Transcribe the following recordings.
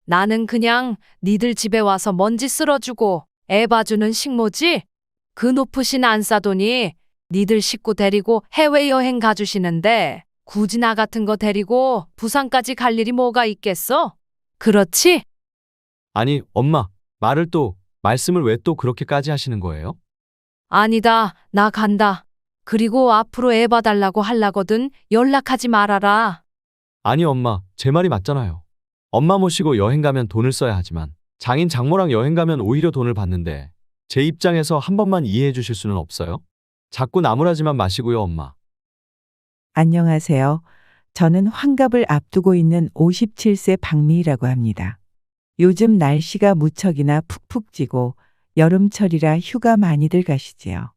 나는 그냥 니들 집에 와서 먼지 쓸어주고 애 봐주는 식모지? 그 높으신 안싸돈이 니들 식구 데리고 해외여행 가주시는데 굳이 나 같은 거 데리고 부산까지 갈 일이 뭐가 있겠어? 그렇지? 아니, 엄마, 말씀을 왜 또 그렇게까지 하시는 거예요? 아니다, 나 간다. 그리고 앞으로 애 봐달라고 할라거든 연락하지 말아라. 아니, 엄마, 제 말이 맞잖아요. 엄마 모시고 여행 가면 돈을 써야 하지만 장인 장모랑 여행 가면 오히려 돈을 받는데 제 입장에서 한 번만 이해해 주실 수는 없어요? 자꾸 나무라지만 마시고요, 엄마. 안녕하세요. 저는 환갑을 앞두고 있는 57세 박미희라고 합니다. 요즘 날씨가 무척이나 푹푹 찌고 여름철이라 휴가 많이들 가시지요.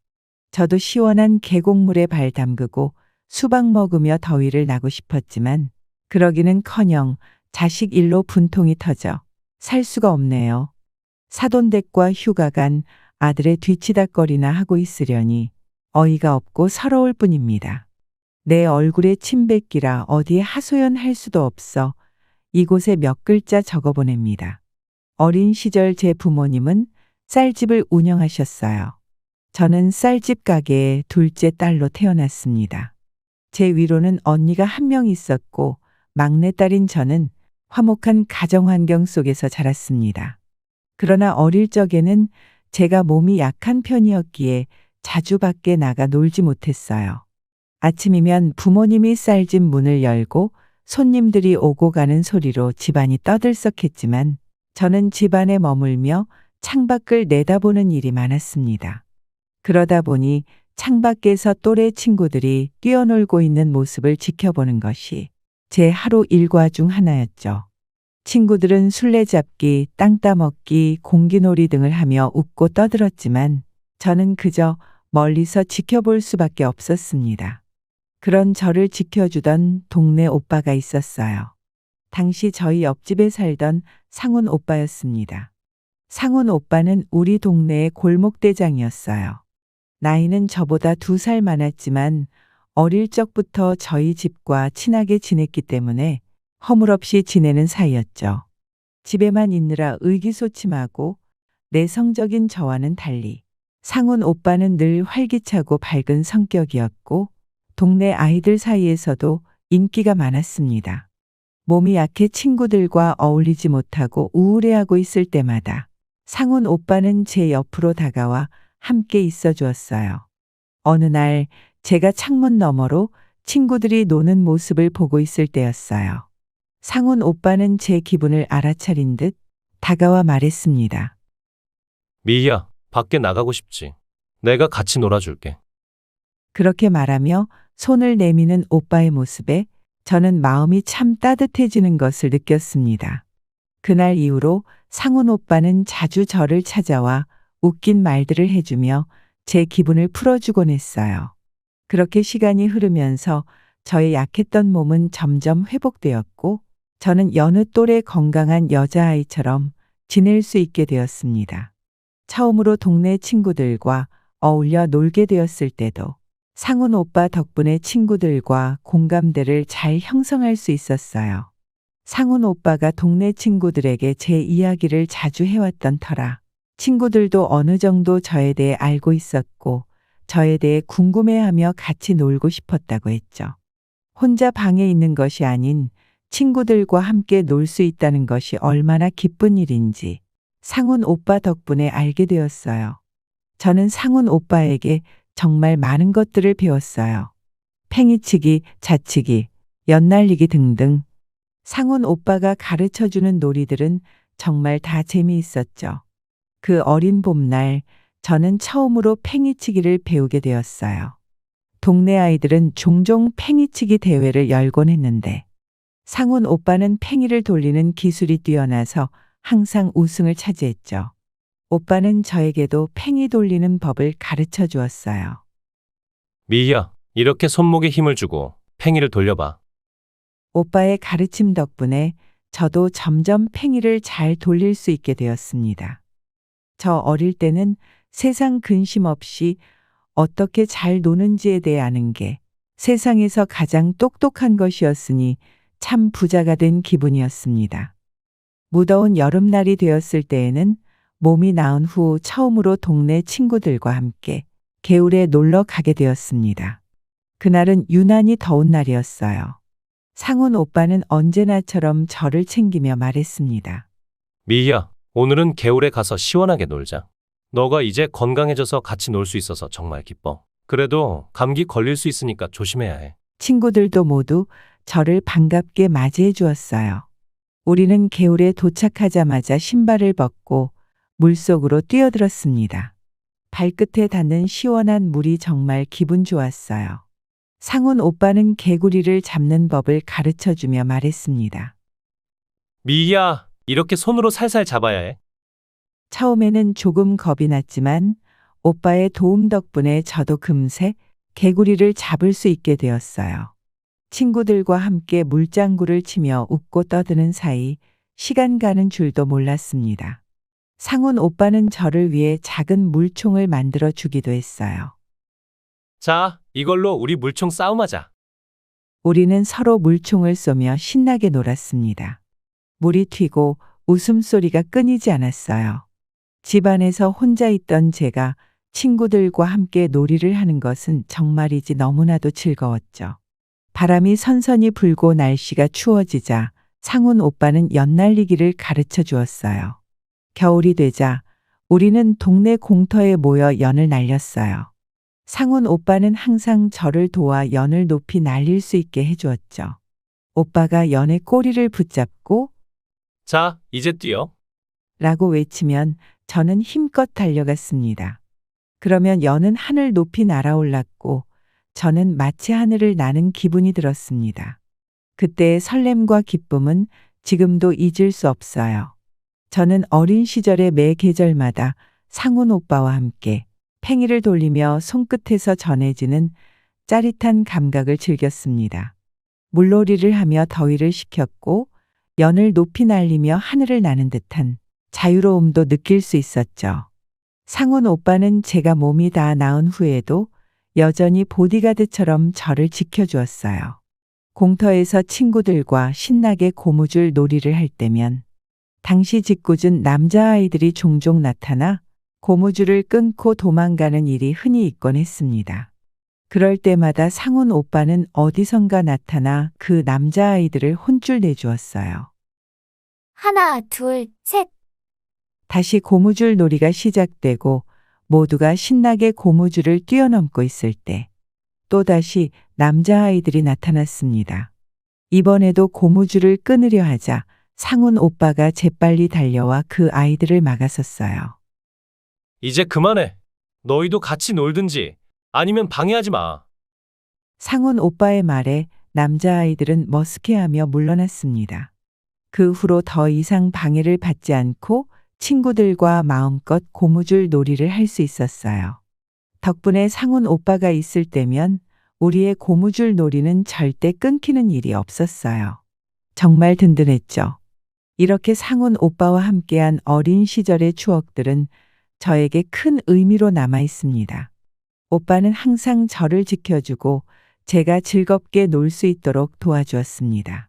저도 시원한 계곡물에 발 담그고 수박 먹으며 더위를 나고 싶었지만 그러기는커녕 자식 일로 분통이 터져 살 수가 없네요. 사돈댁과 휴가 간 아들의 뒤치다거리나 하고 있으려니 어이가 없고 서러울 뿐입니다. 내 얼굴에 침 뱉기라 어디에 하소연할 수도 없어 이곳에 몇 글자 적어보냅니다. 어린 시절 제 부모님은 쌀집을 운영하셨어요. 저는 쌀집 가게의 둘째 딸로 태어났습니다. 제 위로는 언니가 한 명 있었고 막내딸인 저는 화목한 가정환경 속에서 자랐습니다. 그러나 어릴 적에는 제가 몸이 약한 편이었기에 자주 밖에 나가 놀지 못했어요. 아침이면 부모님이 쌀집 문을 열고 손님들이 오고 가는 소리로 집안이 떠들썩했지만 저는 집안에 머물며 창밖을 내다보는 일이 많았습니다. 그러다 보니 창밖에서 또래 친구들이 뛰어놀고 있는 모습을 지켜보는 것이 제 하루 일과 중 하나였죠. 친구들은 술래잡기, 땅 따먹기, 공기놀이 등을 하며 웃고 떠들었지만 저는 그저 멀리서 지켜볼 수밖에 없었습니다. 그런 저를 지켜주던 동네 오빠가 있었어요. 당시 저희 옆집에 살던 상훈 오빠였습니다. 상훈 오빠는 우리 동네의 골목대장이었어요. 나이는 저보다 2살 많았지만 어릴 적부터 저희 집과 친하게 지냈기 때문에 허물없이 지내는 사이였죠. 집에만 있느라 의기소침하고 내성적인 저와는 달리 상훈 오빠는 늘 활기차고 밝은 성격이었고 동네 아이들 사이에서도 인기가 많았습니다. 몸이 약해 친구들과 어울리지 못하고 우울해하고 있을 때마다 상훈 오빠는 제 옆으로 다가와 함께 있어 주었어요. 어느 날 제가 창문 너머로 친구들이 노는 모습을 보고 있을 때였어요. 상훈 오빠는 제 기분을 알아차린 듯 다가와 말했습니다. 미희야, 밖에 나가고 싶지. 내가 같이 놀아줄게. 그렇게 말하며 손을 내미는 오빠의 모습에 저는 마음이 참 따뜻해지는 것을 느꼈습니다. 그날 이후로 상훈 오빠는 자주 저를 찾아와 웃긴 말들을 해주며 제 기분을 풀어주곤 했어요. 그렇게 시간이 흐르면서 저의 약했던 몸은 점점 회복되었고 저는 여느 또래 건강한 여자아이처럼 지낼 수 있게 되었습니다. 처음으로 동네 친구들과 어울려 놀게 되었을 때도 상훈 오빠 덕분에 친구들과 공감대를 잘 형성할 수 있었어요. 상훈 오빠가 동네 친구들에게 제 이야기를 자주 해왔던 터라 친구들도 어느 정도 저에 대해 알고 있었고 저에 대해 궁금해하며 같이 놀고 싶었다고 했죠. 혼자 방에 있는 것이 아닌 친구들과 함께 놀 수 있다는 것이 얼마나 기쁜 일인지 상훈 오빠 덕분에 알게 되었어요. 저는 상훈 오빠에게 정말 많은 것들을 배웠어요. 팽이치기, 자치기, 연날리기 등등. 상훈 오빠가 가르쳐주는 놀이들은 정말 다 재미있었죠. 그 어린 봄날 저는 처음으로 팽이치기를 배우게 되었어요. 동네 아이들은 종종 팽이치기 대회를 열곤 했는데 상훈 오빠는 팽이를 돌리는 기술이 뛰어나서 항상 우승을 차지했죠. 오빠는 저에게도 팽이 돌리는 법을 가르쳐 주었어요. 미희야, 이렇게 손목에 힘을 주고 팽이를 돌려봐. 오빠의 가르침 덕분에 저도 점점 팽이를 잘 돌릴 수 있게 되었습니다. 저 어릴 때는 세상 근심 없이 어떻게 잘 노는지에 대해 아는 게 세상에서 가장 똑똑한 것이었으니 참 부자가 된 기분이었습니다. 무더운 여름날이 되었을 때에는 몸이 나은 후 처음으로 동네 친구들과 함께 개울에 놀러 가게 되었습니다. 그날은 유난히 더운 날이었어요. 상훈 오빠는 언제나처럼 저를 챙기며 말했습니다. 미희야, 오늘은 개울에 가서 시원하게 놀자. 너가 이제 건강해져서 같이 놀 수 있어서 정말 기뻐. 그래도 감기 걸릴 수 있으니까 조심해야 해. 친구들도 모두 저를 반갑게 맞이해 주었어요. 우리는 개울에 도착하자마자 신발을 벗고 물속으로 뛰어들었습니다. 발끝에 닿는 시원한 물이 정말 기분 좋았어요. 상훈 오빠는 개구리를 잡는 법을 가르쳐 주며 말했습니다. 미희야, 이렇게 손으로 살살 잡아야 해. 처음에는 조금 겁이 났지만 오빠의 도움 덕분에 저도 금세 개구리를 잡을 수 있게 되었어요. 친구들과 함께 물장구를 치며 웃고 떠드는 사이 시간 가는 줄도 몰랐습니다. 상훈 오빠는 저를 위해 작은 물총을 만들어 주기도 했어요. 자, 이걸로 우리 물총 싸움하자. 우리는 서로 물총을 쏘며 신나게 놀았습니다. 물이 튀고 웃음소리가 끊이지 않았어요. 집안에서 혼자 있던 제가 친구들과 함께 놀이를 하는 것은 정말이지 너무나도 즐거웠죠. 바람이 선선히 불고 날씨가 추워지자 상훈 오빠는 연날리기를 가르쳐 주었어요. 겨울이 되자 우리는 동네 공터에 모여 연을 날렸어요. 상훈 오빠는 항상 저를 도와 연을 높이 날릴 수 있게 해주었죠. 오빠가 연의 꼬리를 붙잡고 자, 이제 뛰어. 라고 외치면 저는 힘껏 달려갔습니다. 그러면 연은 하늘 높이 날아올랐고 저는 마치 하늘을 나는 기분이 들었습니다. 그때의 설렘과 기쁨은 지금도 잊을 수 없어요. 저는 어린 시절의 매 계절마다 상훈 오빠와 함께 팽이를 돌리며 손끝에서 전해지는 짜릿한 감각을 즐겼습니다. 물놀이를 하며 더위를 식혔고 연을 높이 날리며 하늘을 나는 듯한 자유로움도 느낄 수 있었죠. 상훈 오빠는 제가 몸이 다 나은 후에도 여전히 보디가드처럼 저를 지켜주었어요. 공터에서 친구들과 신나게 고무줄 놀이를 할 때면 당시 짓궂은 남자아이들이 종종 나타나 고무줄을 끊고 도망가는 일이 흔히 있곤 했습니다. 그럴 때마다 상훈 오빠는 어디선가 나타나 그 남자아이들을 혼쭐 내주었어요. 하나, 둘, 셋. 다시 고무줄 놀이가 시작되고 모두가 신나게 고무줄을 뛰어넘고 있을 때 또다시 남자아이들이 나타났습니다. 이번에도 고무줄을 끊으려 하자 상훈 오빠가 재빨리 달려와 그 아이들을 막아섰어요. 이제 그만해. 너희도 같이 놀든지 아니면 방해하지 마. 상훈 오빠의 말에 남자아이들은 머쓱해하며 물러났습니다. 그 후로 더 이상 방해를 받지 않고 친구들과 마음껏 고무줄 놀이를 할 수 있었어요. 덕분에 상훈 오빠가 있을 때면 우리의 고무줄 놀이는 절대 끊기는 일이 없었어요. 정말 든든했죠. 이렇게 상훈 오빠와 함께한 어린 시절의 추억들은 저에게 큰 의미로 남아 있습니다. 오빠는 항상 저를 지켜주고 제가 즐겁게 놀 수 있도록 도와주었습니다.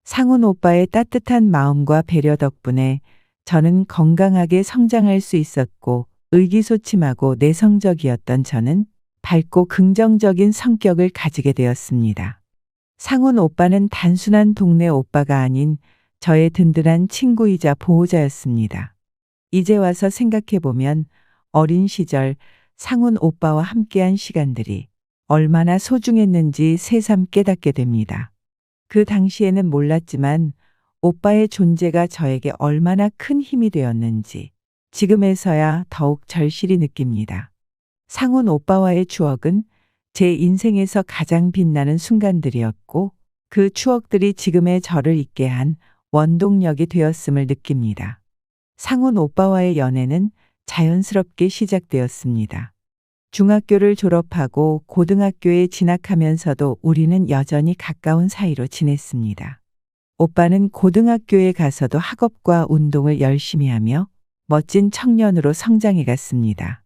상훈 오빠의 따뜻한 마음과 배려 덕분에 저는 건강하게 성장할 수 있었고 의기소침하고 내성적이었던 저는 밝고 긍정적인 성격을 가지게 되었습니다. 상훈 오빠는 단순한 동네 오빠가 아닌 저의 든든한 친구이자 보호자였습니다. 이제 와서 생각해보면 어린 시절 상훈 오빠와 함께한 시간들이 얼마나 소중했는지 새삼 깨닫게 됩니다. 그 당시에는 몰랐지만 오빠의 존재가 저에게 얼마나 큰 힘이 되었는지 지금에서야 더욱 절실히 느낍니다. 상훈 오빠와의 추억은 제 인생에서 가장 빛나는 순간들이었고 그 추억들이 지금의 저를 있게 한 원동력이 되었음을 느낍니다. 상훈 오빠와의 연애는 자연스럽게 시작되었습니다. 중학교를 졸업하고 고등학교에 진학하면서도 우리는 여전히 가까운 사이로 지냈습니다. 오빠는 고등학교에 가서도 학업과 운동을 열심히 하며 멋진 청년으로 성장해 갔습니다.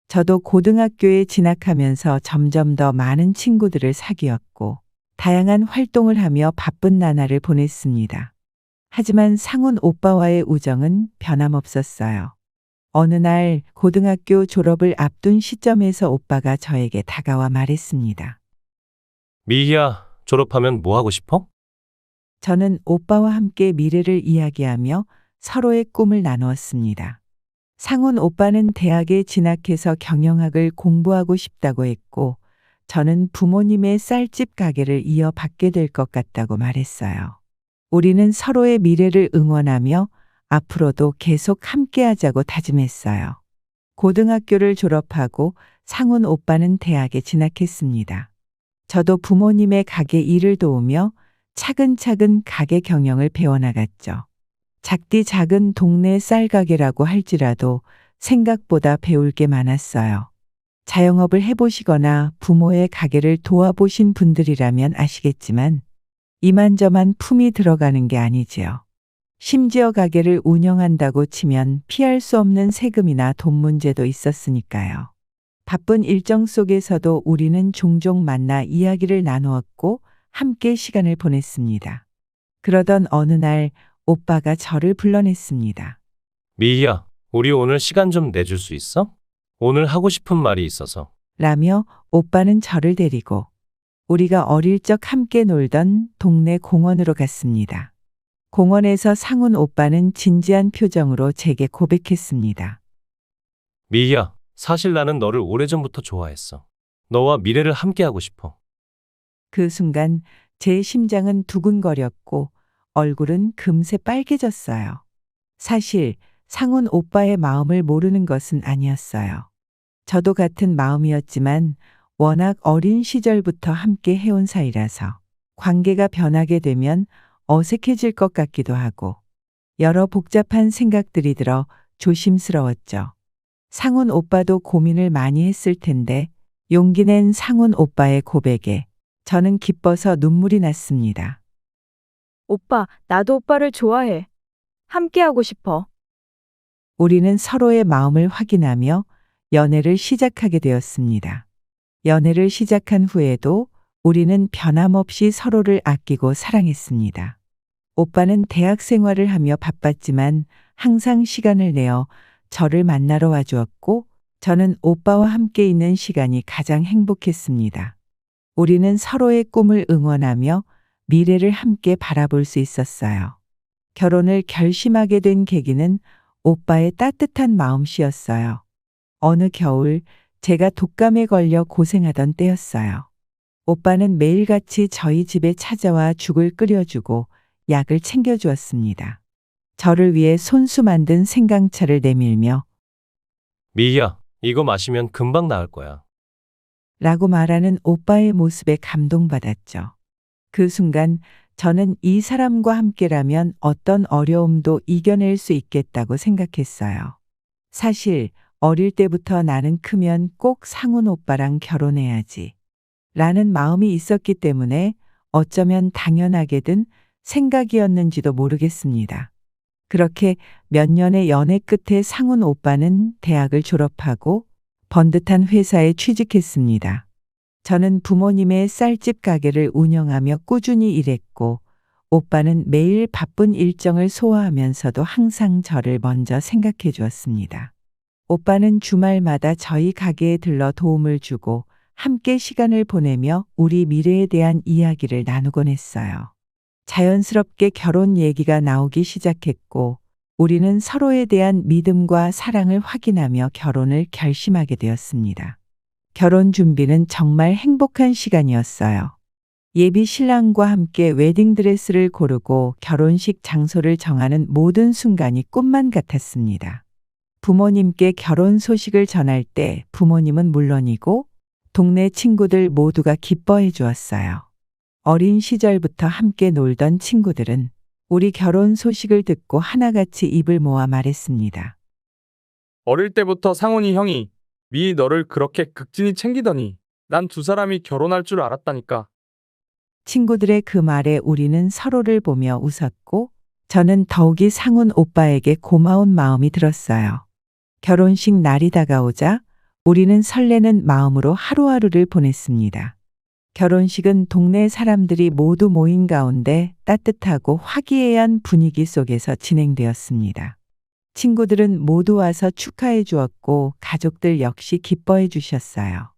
저도 고등학교에 진학하면서 점점 더 많은 친구들을 사귀었고 다양한 활동을 하며 바쁜 나날을 보냈습니다. 하지만 상훈 오빠와의 우정은 변함없었어요. 어느 날 고등학교 졸업을 앞둔 시점에서 오빠가 저에게 다가와 말했습니다. 미희야, 졸업하면 뭐 하고 싶어? 저는 오빠와 함께 미래를 이야기하며 서로의 꿈을 나누었습니다. 상훈 오빠는 대학에 진학해서 경영학을 공부하고 싶다고 했고, 저는 부모님의 쌀집 가게를 이어받게 될 것 같다고 말했어요. 우리는 서로의 미래를 응원하며 앞으로도 계속 함께하자고 다짐했어요. 고등학교를 졸업하고 상훈 오빠는 대학에 진학했습니다. 저도 부모님의 가게 일을 도우며 차근차근 가게 경영을 배워나갔죠. 작디 작은 동네 쌀가게라고 할지라도 생각보다 배울 게 많았어요. 자영업을 해보시거나 부모의 가게를 도와보신 분들이라면 아시겠지만 이만저만 품이 들어가는 게 아니지요. 심지어 가게를 운영한다고 치면 피할 수 없는 세금이나 돈 문제도 있었으니까요. 바쁜 일정 속에서도 우리는 종종 만나 이야기를 나누었고 함께 시간을 보냈습니다. 그러던 어느 날 오빠가 저를 불러냈습니다. 미희야, 우리 오늘 시간 좀 내줄 수 있어? 오늘 하고 싶은 말이 있어서. 라며 오빠는 저를 데리고 우리가 어릴 적 함께 놀던 동네 공원으로 갔습니다. 공원에서 상훈 오빠는 진지한 표정으로 제게 고백했습니다. 미희야, 사실 나는 너를 오래전부터 좋아했어. 너와 미래를 함께하고 싶어. 그 순간 제 심장은 두근거렸고 얼굴은 금세 빨개졌어요. 사실 상훈 오빠의 마음을 모르는 것은 아니었어요. 저도 같은 마음이었지만 워낙 어린 시절부터 함께 해온 사이라서 관계가 변하게 되면 어색해질 것 같기도 하고 여러 복잡한 생각들이 들어 조심스러웠죠. 상훈 오빠도 고민을 많이 했을 텐데 용기 낸 상훈 오빠의 고백에 저는 기뻐서 눈물이 났습니다. 오빠, 나도 오빠를 좋아해. 함께하고 싶어. 우리는 서로의 마음을 확인하며 연애를 시작하게 되었습니다. 연애를 시작한 후에도 우리는 변함없이 서로를 아끼고 사랑했습니다. 오빠는 대학 생활을 하며 바빴지만 항상 시간을 내어 저를 만나러 와주었고 저는 오빠와 함께 있는 시간이 가장 행복했습니다. 우리는 서로의 꿈을 응원하며 미래를 함께 바라볼 수 있었어요. 결혼을 결심하게 된 계기는 오빠의 따뜻한 마음씨였어요. 어느 겨울 제가 독감에 걸려 고생하던 때였어요. 오빠는 매일같이 저희 집에 찾아와 죽을 끓여주고 약을 챙겨주었습니다. 저를 위해 손수 만든 생강차를 내밀며 미희야, 이거 마시면 금방 나을 거야. 라고 말하는 오빠의 모습에 감동받았죠. 그 순간 저는 이 사람과 함께라면 어떤 어려움도 이겨낼 수 있겠다고 생각했어요. 사실 어릴 때부터 나는 크면 꼭 상훈 오빠랑 결혼해야지 라는 마음이 있었기 때문에 어쩌면 당연하게 든 생각이었는지도 모르겠습니다. 그렇게 몇 년의 연애 끝에 상훈 오빠는 대학을 졸업하고 번듯한 회사에 취직했습니다. 저는 부모님의 쌀집 가게를 운영하며 꾸준히 일했고 오빠는 매일 바쁜 일정을 소화하면서도 항상 저를 먼저 생각해 주었습니다. 오빠는 주말마다 저희 가게에 들러 도움을 주고 함께 시간을 보내며 우리 미래에 대한 이야기를 나누곤 했어요. 자연스럽게 결혼 얘기가 나오기 시작했고 우리는 서로에 대한 믿음과 사랑을 확인하며 결혼을 결심하게 되었습니다. 결혼 준비는 정말 행복한 시간이었어요. 예비 신랑과 함께 웨딩드레스를 고르고 결혼식 장소를 정하는 모든 순간이 꿈만 같았습니다. 부모님께 결혼 소식을 전할 때 부모님은 물론이고 동네 친구들 모두가 기뻐해 주었어요. 어린 시절부터 함께 놀던 친구들은 우리 결혼 소식을 듣고 하나같이 입을 모아 말했습니다. 어릴 때부터 상훈이 형이 미희 너를 그렇게 극진히 챙기더니 난 두 사람이 결혼할 줄 알았다니까. 친구들의 그 말에 우리는 서로를 보며 웃었고 저는 더욱이 상훈 오빠에게 고마운 마음이 들었어요. 결혼식 날이 다가오자 우리는 설레는 마음으로 하루하루를 보냈습니다. 결혼식은 동네 사람들이 모두 모인 가운데 따뜻하고 화기애애한 분위기 속에서 진행되었습니다. 친구들은 모두 와서 축하해 주었고 가족들 역시 기뻐해 주셨어요.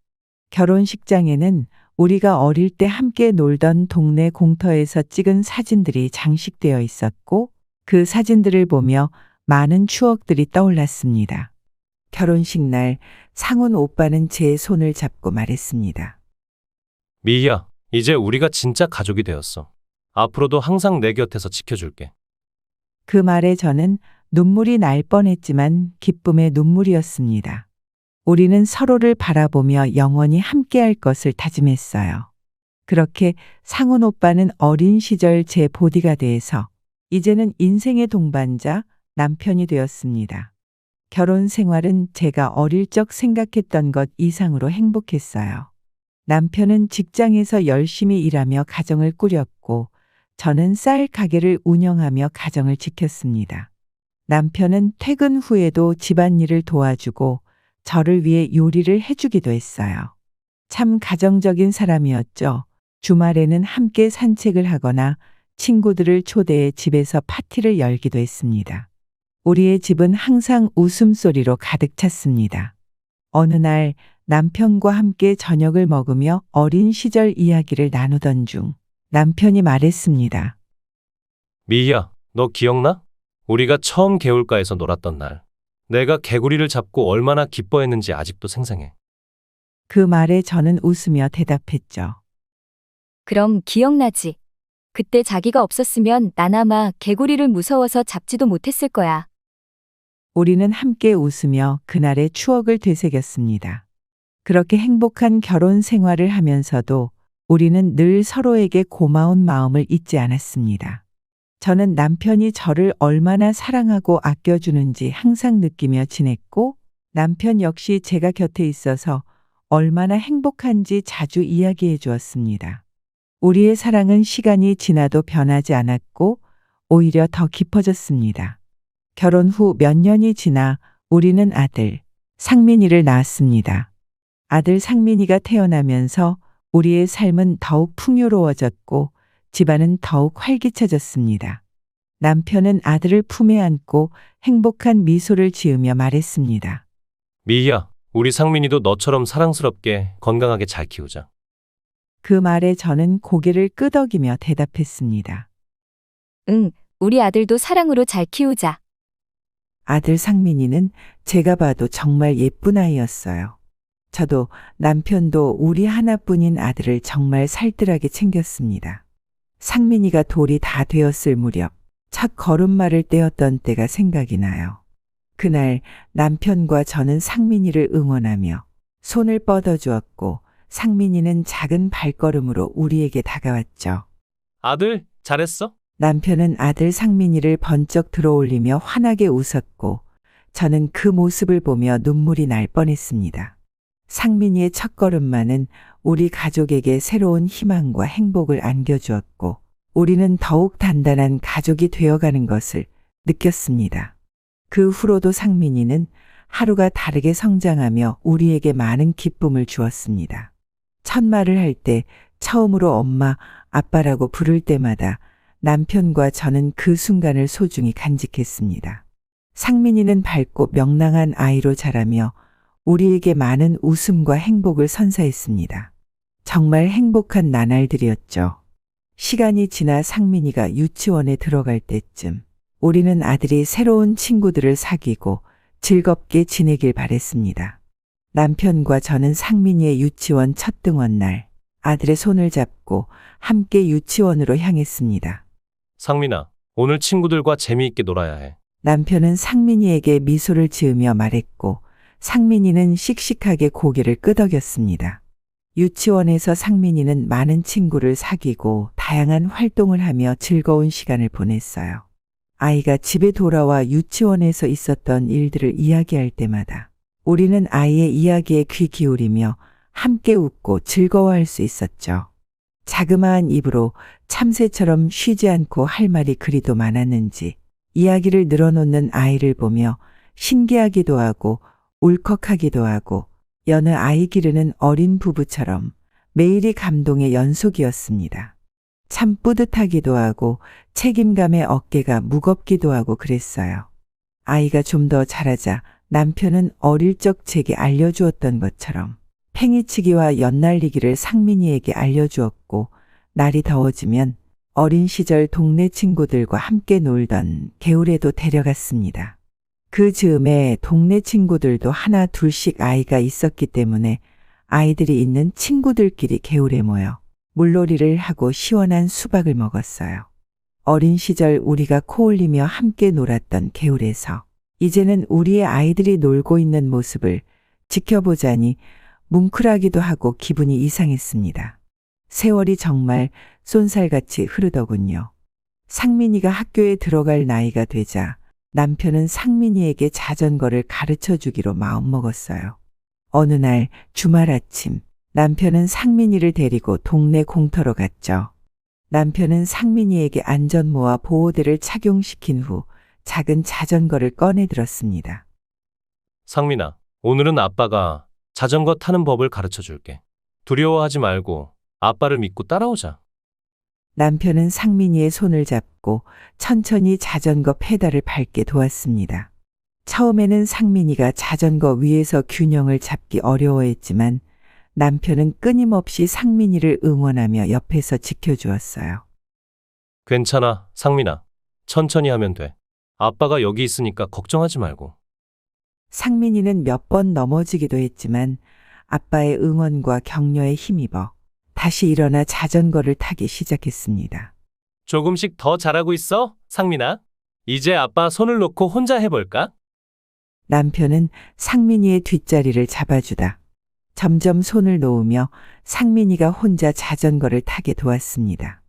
결혼식장에는 우리가 어릴 때 함께 놀던 동네 공터에서 찍은 사진들이 장식되어 있었고 그 사진들을 보며 많은 추억들이 떠올랐습니다. 결혼식 날 상훈 오빠는 제 손을 잡고 말했습니다. 미희야, 이제 우리가 진짜 가족이 되었어. 앞으로도 항상 내 곁에서 지켜줄게. 그 말에 저는 눈물이 날 뻔했지만 기쁨의 눈물이었습니다. 우리는 서로를 바라보며 영원히 함께할 것을 다짐했어요. 그렇게 상훈 오빠는 어린 시절 제 보디가드에서 이제는 인생의 동반자, 남편이 되었습니다. 결혼 생활은 제가 어릴 적 생각했던 것 이상으로 행복했어요. 남편은 직장에서 열심히 일하며 가정을 꾸렸고 저는 쌀 가게를 운영하며 가정을 지켰습니다. 남편은 퇴근 후에도 집안일을 도와주고 저를 위해 요리를 해주기도 했어요. 참 가정적인 사람이었죠. 주말에는 함께 산책을 하거나 친구들을 초대해 집에서 파티를 열기도 했습니다. 우리의 집은 항상 웃음소리로 가득 찼습니다. 어느 날 남편과 함께 저녁을 먹으며 어린 시절 이야기를 나누던 중 남편이 말했습니다. 미희야, 너 기억나? 우리가 처음 개울가에서 놀았던 날. 내가 개구리를 잡고 얼마나 기뻐했는지 아직도 생생해. 그 말에 저는 웃으며 대답했죠. 그럼 기억나지? 그때 자기가 없었으면 난 아마 개구리를 무서워서 잡지도 못했을 거야. 우리는 함께 웃으며 그날의 추억을 되새겼습니다. 그렇게 행복한 결혼 생활을 하면서도 우리는 늘 서로에게 고마운 마음을 잊지 않았습니다. 저는 남편이 저를 얼마나 사랑하고 아껴주는지 항상 느끼며 지냈고 남편 역시 제가 곁에 있어서 얼마나 행복한지 자주 이야기해 주었습니다. 우리의 사랑은 시간이 지나도 변하지 않았고 오히려 더 깊어졌습니다. 결혼 후 몇 년이 지나 우리는 아들 상민이를 낳았습니다. 아들 상민이가 태어나면서 우리의 삶은 더욱 풍요로워졌고 집안은 더욱 활기차졌습니다. 남편은 아들을 품에 안고 행복한 미소를 지으며 말했습니다. 미희야, 우리 상민이도 너처럼 사랑스럽게 건강하게 잘 키우자. 그 말에 저는 고개를 끄덕이며 대답했습니다. 응, 우리 아들도 사랑으로 잘 키우자. 아들 상민이는 제가 봐도 정말 예쁜 아이였어요. 저도 남편도 우리 하나뿐인 아들을 정말 살뜰하게 챙겼습니다. 상민이가 돌이 다 되었을 무렵 첫 걸음마를 떼었던 때가 생각이 나요. 그날 남편과 저는 상민이를 응원하며 손을 뻗어주었고 상민이는 작은 발걸음으로 우리에게 다가왔죠. 아들, 잘했어? 남편은 아들 상민이를 번쩍 들어올리며 환하게 웃었고 저는 그 모습을 보며 눈물이 날 뻔했습니다. 상민이의 첫걸음만은 우리 가족에게 새로운 희망과 행복을 안겨주었고 우리는 더욱 단단한 가족이 되어가는 것을 느꼈습니다. 그 후로도 상민이는 하루가 다르게 성장하며 우리에게 많은 기쁨을 주었습니다. 첫 말을 할 때 처음으로 엄마, 아빠라고 부를 때마다 남편과 저는 그 순간을 소중히 간직했습니다. 상민이는 밝고 명랑한 아이로 자라며 우리에게 많은 웃음과 행복을 선사했습니다. 정말 행복한 나날들이었죠. 시간이 지나 상민이가 유치원에 들어갈 때쯤 우리는 아들이 새로운 친구들을 사귀고 즐겁게 지내길 바랬습니다. 남편과 저는 상민이의 유치원 첫 등원 날 아들의 손을 잡고 함께 유치원으로 향했습니다. 상민아, 오늘 친구들과 재미있게 놀아야 해. 남편은 상민이에게 미소를 지으며 말했고 상민이는 씩씩하게 고개를 끄덕였습니다. 유치원에서 상민이는 많은 친구를 사귀고 다양한 활동을 하며 즐거운 시간을 보냈어요. 아이가 집에 돌아와 유치원에서 있었던 일들을 이야기할 때마다 우리는 아이의 이야기에 귀 기울이며 함께 웃고 즐거워할 수 있었죠. 자그마한 입으로 참새처럼 쉬지 않고 할 말이 그리도 많았는지 이야기를 늘어놓는 아이를 보며 신기하기도 하고 울컥하기도 하고 여느 아이 기르는 어린 부부처럼 매일이 감동의 연속이었습니다. 참 뿌듯하기도 하고 책임감에 어깨가 무겁기도 하고 그랬어요. 아이가 좀 더 자라자 남편은 어릴 적 제게 알려주었던 것처럼 팽이치기와 연날리기를 상민이에게 알려주었고, 날이 더워지면 어린 시절 동네 친구들과 함께 놀던 개울에도 데려갔습니다. 그 즈음에 동네 친구들도 하나 둘씩 아이가 있었기 때문에 아이들이 있는 친구들끼리 개울에 모여 물놀이를 하고 시원한 수박을 먹었어요. 어린 시절 우리가 코 올리며 함께 놀았던 개울에서 이제는 우리의 아이들이 놀고 있는 모습을 지켜보자니 뭉클하기도 하고 기분이 이상했습니다. 세월이 정말 쏜살같이 흐르더군요. 상민이가 학교에 들어갈 나이가 되자 남편은 상민이에게 자전거를 가르쳐 주기로 마음먹었어요. 어느 날 주말 아침, 남편은 상민이를 데리고 동네 공터로 갔죠. 남편은 상민이에게 안전모와 보호대를 착용시킨 후 작은 자전거를 꺼내 들었습니다. 상민아, 오늘은 아빠가 자전거 타는 법을 가르쳐 줄게. 두려워하지 말고 아빠를 믿고 따라오자. 남편은 상민이의 손을 잡고 천천히 자전거 페달을 밟게 도왔습니다. 처음에는 상민이가 자전거 위에서 균형을 잡기 어려워했지만 남편은 끊임없이 상민이를 응원하며 옆에서 지켜주었어요. 괜찮아, 상민아. 천천히 하면 돼. 아빠가 여기 있으니까 걱정하지 말고. 상민이는 몇 번 넘어지기도 했지만 아빠의 응원과 격려에 힘입어 다시 일어나 자전거를 타기 시작했습니다. 조금씩 더 잘하고 있어, 상민아. 이제 아빠 손을 놓고 혼자 해볼까? 남편은 상민이의 뒷자리를 잡아주다 점점 손을 놓으며 상민이가 혼자 자전거를 타게 도왔습니다.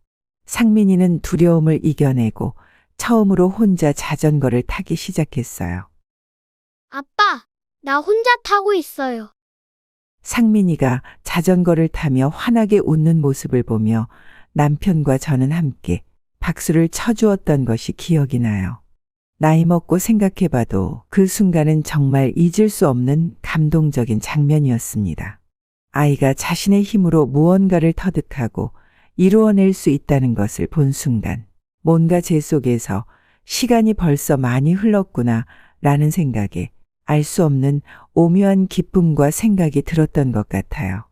상민이는 두려움을 이겨내고 처음으로 혼자 자전거를 타기 시작했어요. 아빠, 나 혼자 타고 있어요. 상민이가 자전거를 타며 환하게 웃는 모습을 보며 남편과 저는 함께 박수를 쳐주었던 것이 기억이 나요. 나이 먹고 생각해봐도 그 순간은 정말 잊을 수 없는 감동적인 장면이었습니다. 아이가 자신의 힘으로 무언가를 터득하고 이루어낼 수 있다는 것을 본 순간, 뭔가 제 속에서 시간이 벌써 많이 흘렀구나 라는 생각에 알 수 없는 오묘한 기쁨과 생각이 들었던 것 같아요.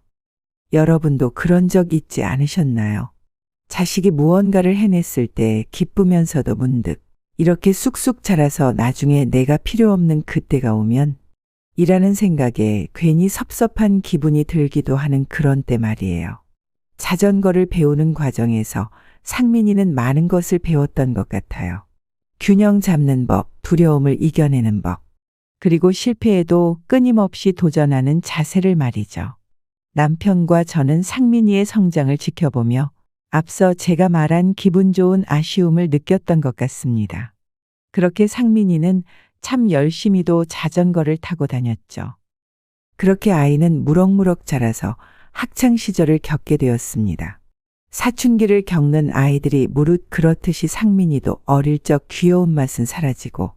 여러분도 그런 적 있지 않으셨나요? 자식이 무언가를 해냈을 때 기쁘면서도 문득 이렇게 쑥쑥 자라서 나중에 내가 필요 없는 그때가 오면 이라는 생각에 괜히 섭섭한 기분이 들기도 하는 그런 때 말이에요. 자전거를 배우는 과정에서 상민이는 많은 것을 배웠던 것 같아요. 균형 잡는 법, 두려움을 이겨내는 법, 그리고 실패에도 끊임없이 도전하는 자세를 말이죠. 남편과 저는 상민이의 성장을 지켜보며 앞서 제가 말한 기분 좋은 아쉬움을 느꼈던 것 같습니다. 그렇게 상민이는 참 열심히도 자전거를 타고 다녔죠. 그렇게 아이는 무럭무럭 자라서 학창 시절을 겪게 되었습니다. 사춘기를 겪는 아이들이 무릇 그렇듯이 상민이도 어릴 적 귀여운 맛은 사라지고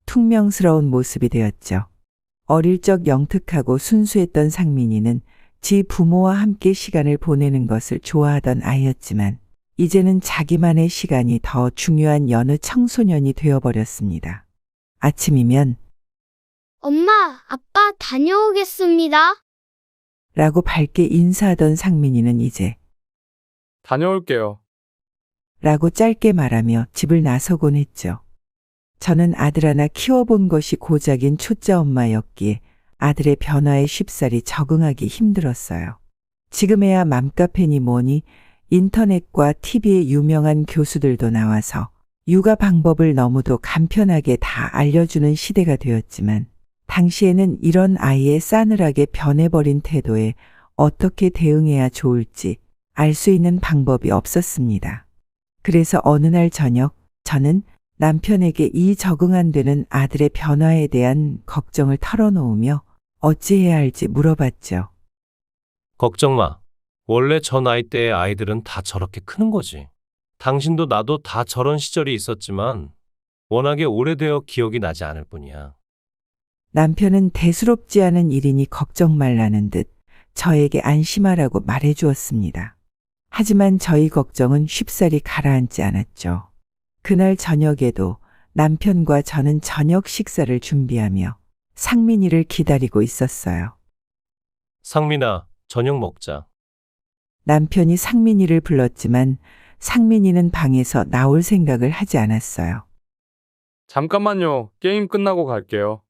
퉁명스러운 모습이 되었죠. 어릴 적 영특하고 순수했던 상민이는 지 부모와 함께 시간을 보내는 것을 좋아하던 아이였지만 이제는 자기만의 시간이 더 중요한 여느 청소년이 되어버렸습니다. 아침이면 엄마, 아빠 다녀오겠습니다. 라고 밝게 인사하던 상민이는 이제 다녀올게요. 라고 짧게 말하며 집을 나서곤 했죠. 저는 아들 하나 키워본 것이 고작인 초짜 엄마였기에 아들의 변화에 쉽사리 적응하기 힘들었어요. 지금에야 맘카페니 뭐니 인터넷과 TV에 유명한 교수들도 나와서 육아 방법을 너무도 간편하게 다 알려주는 시대가 되었지만 당시에는 이런 아이의 싸늘하게 변해버린 태도에 어떻게 대응해야 좋을지 알 수 있는 방법이 없었습니다. 그래서 어느 날 저녁 저는 남편에게 이 적응 안 되는 아들의 변화에 대한 걱정을 털어놓으며 어찌해야 할지 물어봤죠. 걱정 마. 원래 저 나이 때의 아이들은 다 저렇게 크는 거지. 당신도 나도 다 저런 시절이 있었지만 워낙에 오래되어 기억이 나지 않을 뿐이야. 남편은 대수롭지 않은 일이니 걱정 말라는 듯 저에게 안심하라고 말해 주었습니다. 하지만 저희 걱정은 쉽사리 가라앉지 않았죠. 그날 저녁에도 남편과 저는 저녁 식사를 준비하며 상민이를 기다리고 있었어요. 상민아, 저녁 먹자. 남편이 상민이를 불렀지만 상민이는 방에서 나올 생각을 하지 않았어요. 잠깐만요. 게임 끝나고 갈게요.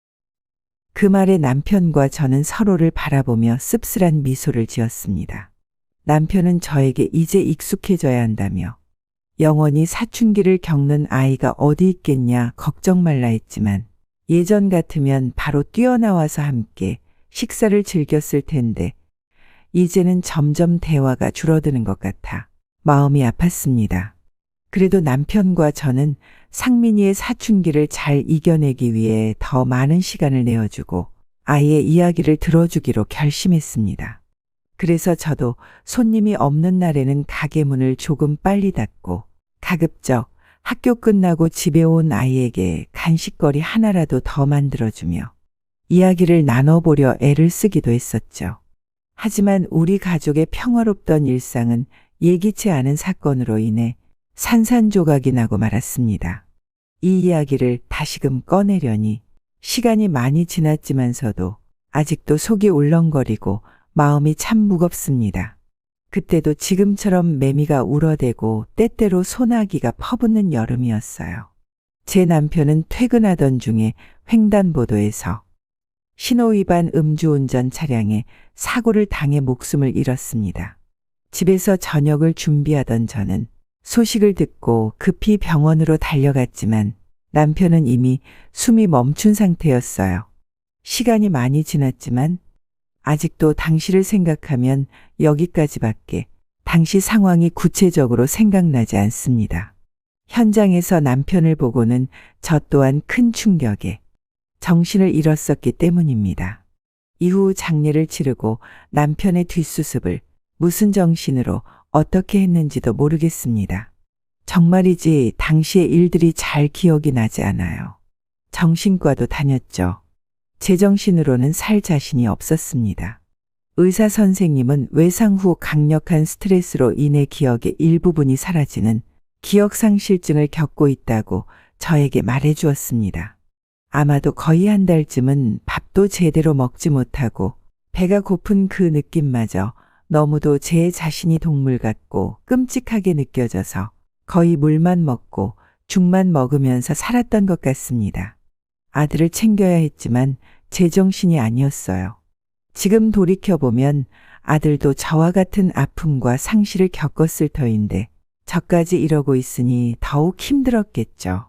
그 말에 남편과 저는 서로를 바라보며 씁쓸한 미소를 지었습니다. 남편은 저에게 이제 익숙해져야 한다며 영원히 사춘기를 겪는 아이가 어디 있겠냐 걱정 말라 했지만 예전 같으면 바로 뛰어나와서 함께 식사를 즐겼을 텐데 이제는 점점 대화가 줄어드는 것 같아 마음이 아팠습니다. 그래도 남편과 저는 상민이의 사춘기를 잘 이겨내기 위해 더 많은 시간을 내어주고 아이의 이야기를 들어주기로 결심했습니다. 그래서 저도 손님이 없는 날에는 가게 문을 조금 빨리 닫고 가급적 학교 끝나고 집에 온 아이에게 간식거리 하나라도 더 만들어주며 이야기를 나눠보려 애를 쓰기도 했었죠. 하지만 우리 가족의 평화롭던 일상은 예기치 않은 사건으로 인해 산산조각이 나고 말았습니다. 이 이야기를 다시금 꺼내려니 시간이 많이 지났지만서도 아직도 속이 울렁거리고 마음이 참 무겁습니다. 그때도 지금처럼 매미가 울어대고 때때로 소나기가 퍼붓는 여름이었어요. 제 남편은 퇴근하던 중에 횡단보도에서 신호위반 음주운전 차량에 사고를 당해 목숨을 잃었습니다. 집에서 저녁을 준비하던 저는 소식을 듣고 급히 병원으로 달려갔지만 남편은 이미 숨이 멈춘 상태였어요. 시간이 많이 지났지만 아직도 당시를 생각하면 여기까지밖에 당시 상황이 구체적으로 생각나지 않습니다. 현장에서 남편을 보고는 저 또한 큰 충격에 정신을 잃었었기 때문입니다. 이후 장례를 치르고 남편의 뒷수습을 무슨 정신으로 어떻게 했는지도 모르겠습니다. 정말이지 당시의 일들이 잘 기억이 나지 않아요. 정신과도 다녔죠. 제정신으로는 살 자신이 없었습니다. 의사 선생님은 외상 후 강력한 스트레스로 인해 기억의 일부분이 사라지는 기억상실증을 겪고 있다고 저에게 말해 주었습니다. 아마도 거의 한 달쯤은 밥도 제대로 먹지 못하고 배가 고픈 그 느낌마저 너무도 제 자신이 동물 같고 끔찍하게 느껴져서 거의 물만 먹고 죽만 먹으면서 살았던 것 같습니다. 아들을 챙겨야 했지만 제정신이 아니었어요. 지금 돌이켜보면 아들도 저와 같은 아픔과 상실을 겪었을 터인데 저까지 이러고 있으니 더욱 힘들었겠죠.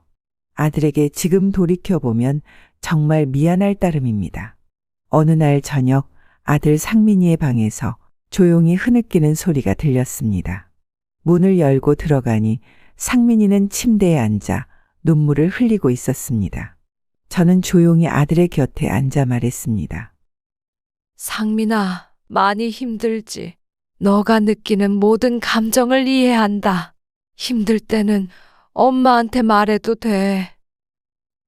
아들에게 지금 돌이켜보면 정말 미안할 따름입니다. 어느 날 저녁 아들 상민이의 방에서 조용히 흐느끼는 소리가 들렸습니다. 문을 열고 들어가니 상민이는 침대에 앉아 눈물을 흘리고 있었습니다. 저는 조용히 아들의 곁에 앉아 말했습니다. 상민아, 많이 힘들지. 너가 느끼는 모든 감정을 이해한다. 힘들 때는 엄마한테 말해도 돼.